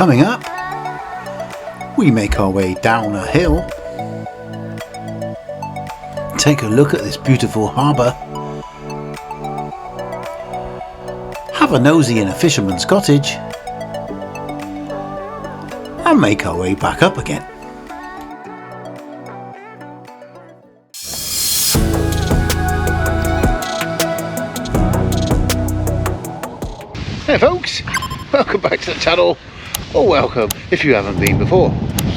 Coming up, we make our way down a hill, take a look at this beautiful harbour, have a nosy in a fisherman's cottage, and make our way back up again. Hey folks, welcome back to the channel, or welcome if you haven't been before.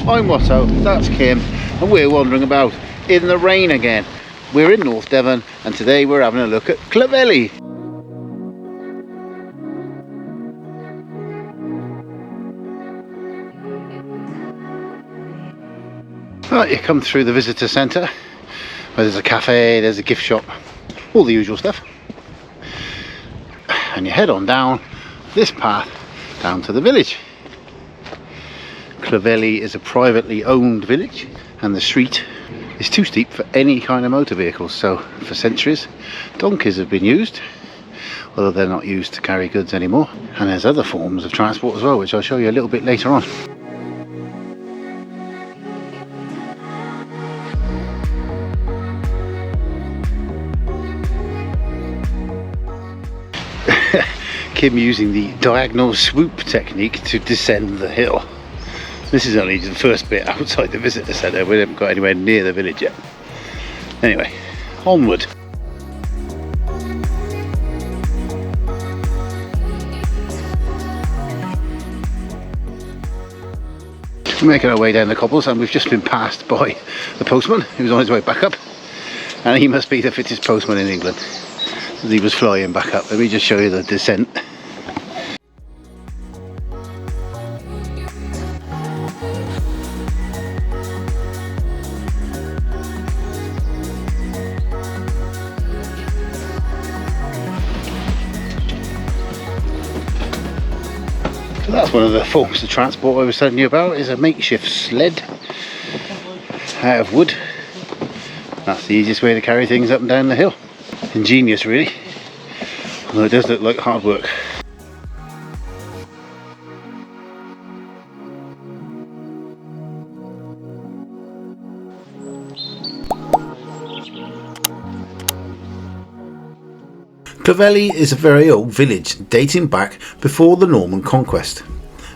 I'm Watto, that's Kim, and we're wandering about in the rain again. We're in North Devon, and today we're having a look at Clovelly. Right, you come through the visitor centre, where there's a cafe, there's a gift shop, all the usual stuff, and you head on down this path down to the village. Clovelly is a privately owned village, and the street is too steep for any kind of motor vehicles, so for centuries donkeys have been used, although they're not used to carry goods anymore, and there's other forms of transport as well, which I'll show you a little bit later on. Kim using the diagonal swoop technique to descend the hill. This is only the first bit outside the visitor centre, we haven't got anywhere near the village yet. Anyway, onward. We're making our way down the cobbles, and we've just been passed by the postman who's on his way back up, and he must be the fittest postman in England. He was flying back up. Let me just show you the descent. So that's one of the forms of transport I was telling you about, is a makeshift sled out of wood. That's the easiest way to carry things up and down the hill. Ingenious really, although it does look like hard work. Clovelly is a very old village dating back before the Norman conquest,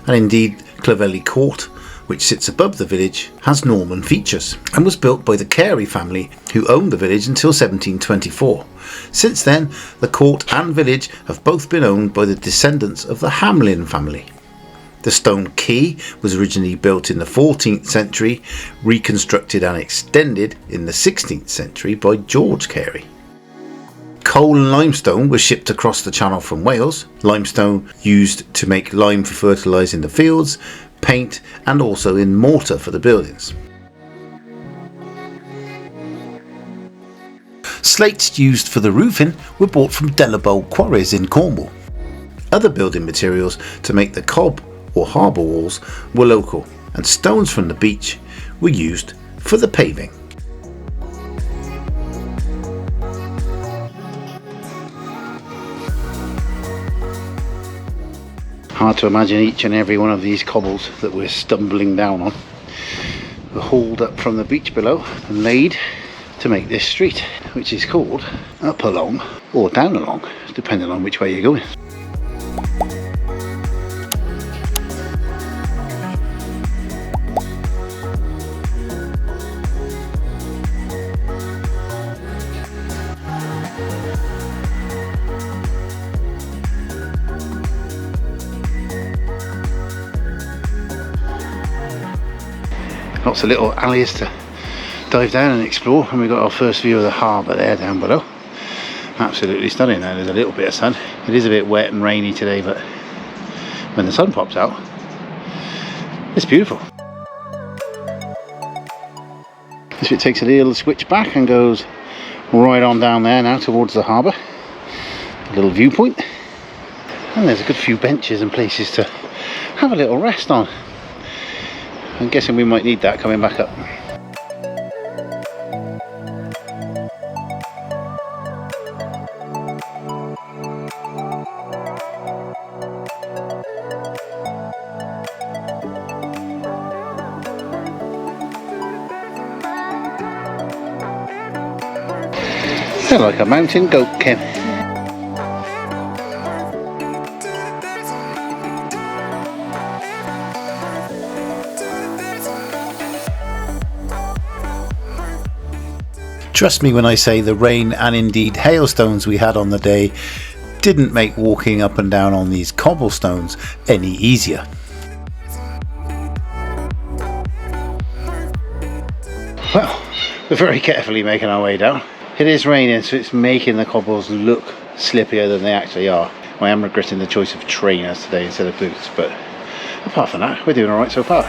and indeed Clovelly Court, which sits above the village, has Norman features and was built by the Carey family, who owned the village until 1724. Since then, the court and village have both been owned by the descendants of the Hamlin family. The stone quay was originally built in the 14th century, reconstructed and extended in the 16th century by George Carey. Coal and limestone was shipped across the channel from Wales, limestone used to make lime for fertilising the fields, paint, and also in mortar for the buildings. Slates used for the roofing were bought from Delabole quarries in Cornwall. Other building materials to make the cob or harbour walls were local, and stones from the beach were used for the paving. Hard to imagine each and every one of these cobbles that we're stumbling down on were hauled up from the beach below and laid to make this street, which is called up along or down along, depending on which way you're going. Lots of little alleys to dive down and explore, and we've got our first view of the harbour there down below. Absolutely stunning. Now there's a little bit of sun. It is a bit wet and rainy today, but when the sun pops out, it's beautiful. This bit takes a little switch back and goes right on down there now towards the harbour. A little viewpoint, and there's a good few benches and places to have a little rest on. I'm guessing we might need that coming back up. They're like a mountain goat, Kim. Trust me when I say the rain and indeed hailstones we had on the day didn't make walking up and down on these cobblestones any easier. Well, we're very carefully making our way down. It is raining, so it's making the cobbles look slippier than they actually are. I am regretting the choice of trainers today instead of boots, but apart from that, we're doing alright so far.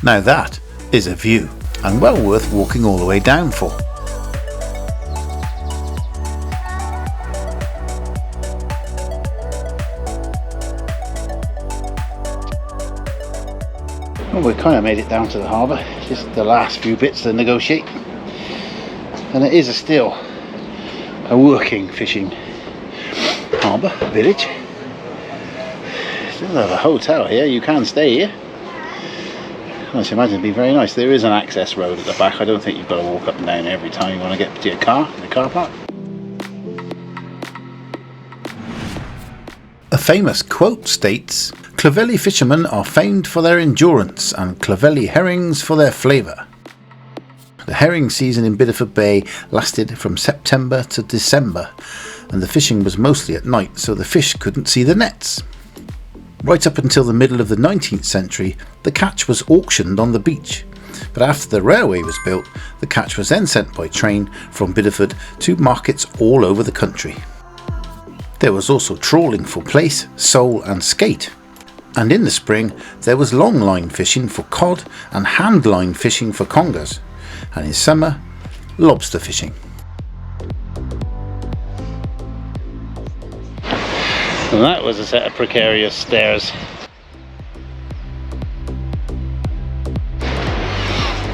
Now that is a view, and well worth walking all the way down for. Well, we kind of made it down to the harbour, just the last few bits to negotiate. And it is still a working fishing harbour, village. Still have a hotel here, you can stay here. I should imagine it'd be very nice. There is an access road at the back. I don't think you've got to walk up and down every time you want to get to your car in the car park. A famous quote states, "Clovelly fishermen are famed for their endurance and Clovelly herrings for their flavour." The herring season in Bideford Bay lasted from September to December, and the fishing was mostly at night, so the fish couldn't see the nets. Right up until the middle of the 19th century, the catch was auctioned on the beach, but after the railway was built, the catch was then sent by train from Bideford to markets all over the country. There was also trawling for plaice, sole and skate, and in the spring there was long line fishing for cod and hand line fishing for congers, and in summer, lobster fishing. And that was a set of precarious stairs.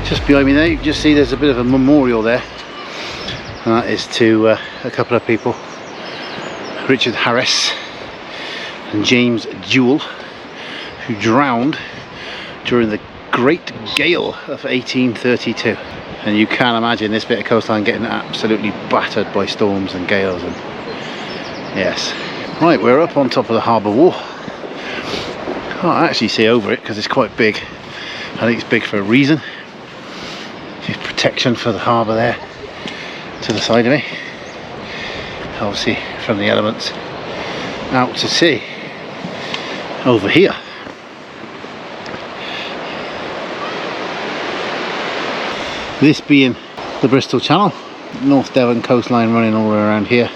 Just behind me there, you can just see there's a bit of a memorial there. And that is to a couple of people, Richard Harris and James Jewell, who drowned during the Great Gale of 1832. And you can imagine this bit of coastline getting absolutely battered by storms and gales. And yes. Right, we're up on top of the harbour wall. Can't actually see over it because it's quite big. I think it's big for a reason. There's protection for the harbour there to the side of me. Obviously from the elements out to sea over here. This being the Bristol Channel, North Devon coastline running all around here.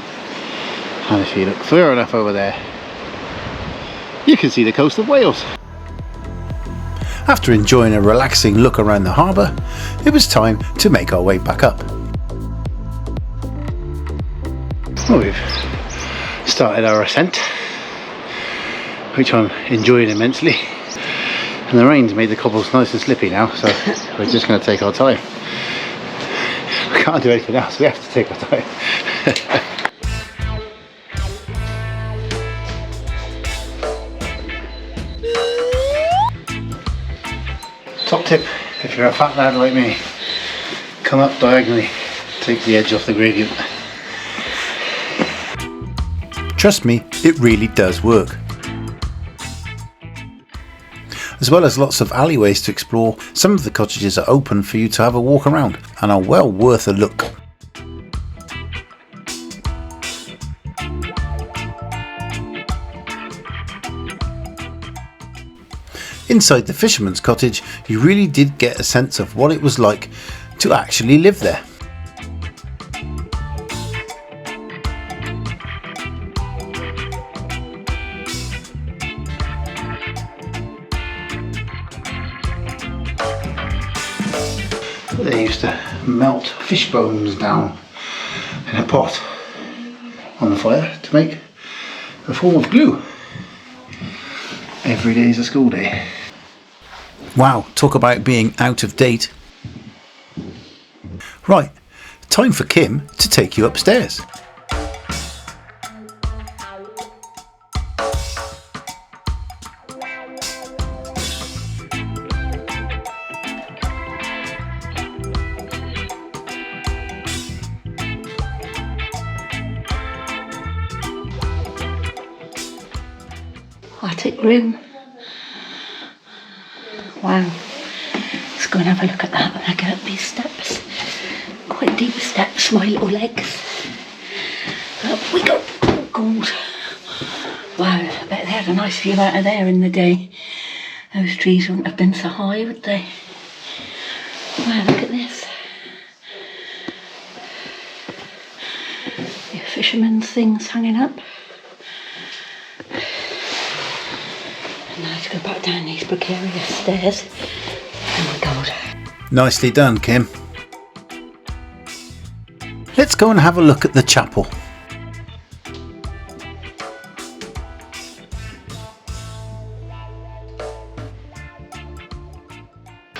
And if you look far enough over there, you can see the coast of Wales. After enjoying a relaxing look around the harbour, it was time to make our way back up. Well, we've started our ascent, which I'm enjoying immensely. And the rain's made the cobbles nice and slippy now, so we're just going to take our time. We can't do anything else, we have to take our time. Top tip, if you're a fat lad like me, come up diagonally, take the edge off the gradient. Trust me, it really does work. As well as lots of alleyways to explore, some of the cottages are open for you to have a walk around and are well worth a look. Inside the fisherman's cottage, you really did get a sense of what it was like to actually live there. They used to melt fish bones down in a pot on the fire to make a form of glue. Every day is a school day. Wow, talk about being out of date. Right, time for Kim to take you upstairs. attic room. Wow. Let's go and have a look at that when I get up these steps. Quite deep steps, my little legs. Up we go. Oh God. Wow, I bet they had a nice view out of there in the day. Those trees wouldn't have been so high, would they? Wow, look at this. The fishermen's things hanging up. And now to go back down these precarious stairs. Oh my God. Nicely done, Kim. Let's go and have a look at the chapel.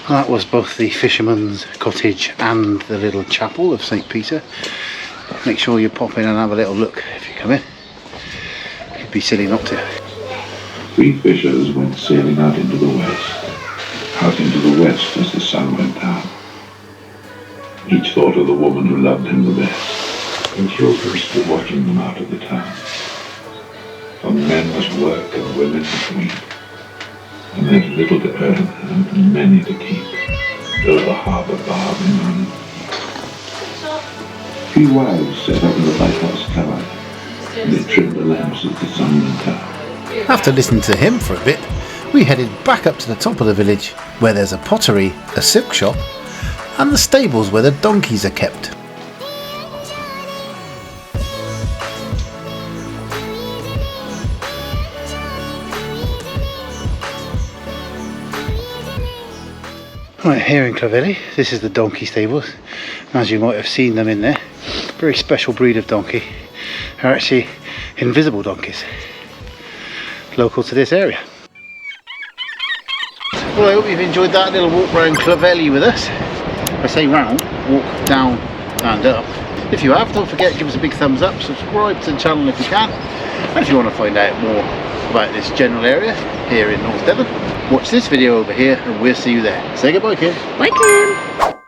That was both the fisherman's cottage and the little chapel of St. Peter. Make sure you pop in and have a little look if you come in. It'd be silly not to. 3 fishers went sailing out into the west. Out into the west as the sun went down. Each thought of the woman who loved him the best, and children stood watching them out of the town. For men must work and women must weep. And there's little to earn and many to keep, though the harbour bar be none. 3 wives sat up in the lighthouse tower, and they trimmed the lamps as the sun went down. After listening to him for a bit, we headed back up to the top of the village, where there's a pottery, a silk shop, and the stables where the donkeys are kept. Right, here in Clovelly, this is the donkey stables. As you might have seen them in there, very special breed of donkey. They're actually invisible donkeys, local to this area. Well, I hope you've enjoyed that little walk around Clovelly with us. I say round, walk down and up. If you have, don't forget to give us a big thumbs up, subscribe to the channel if you can, and if you want to find out more about this general area here in North Devon, watch this video over here and we'll see you there. Say goodbye, Kim. Bye, Kim.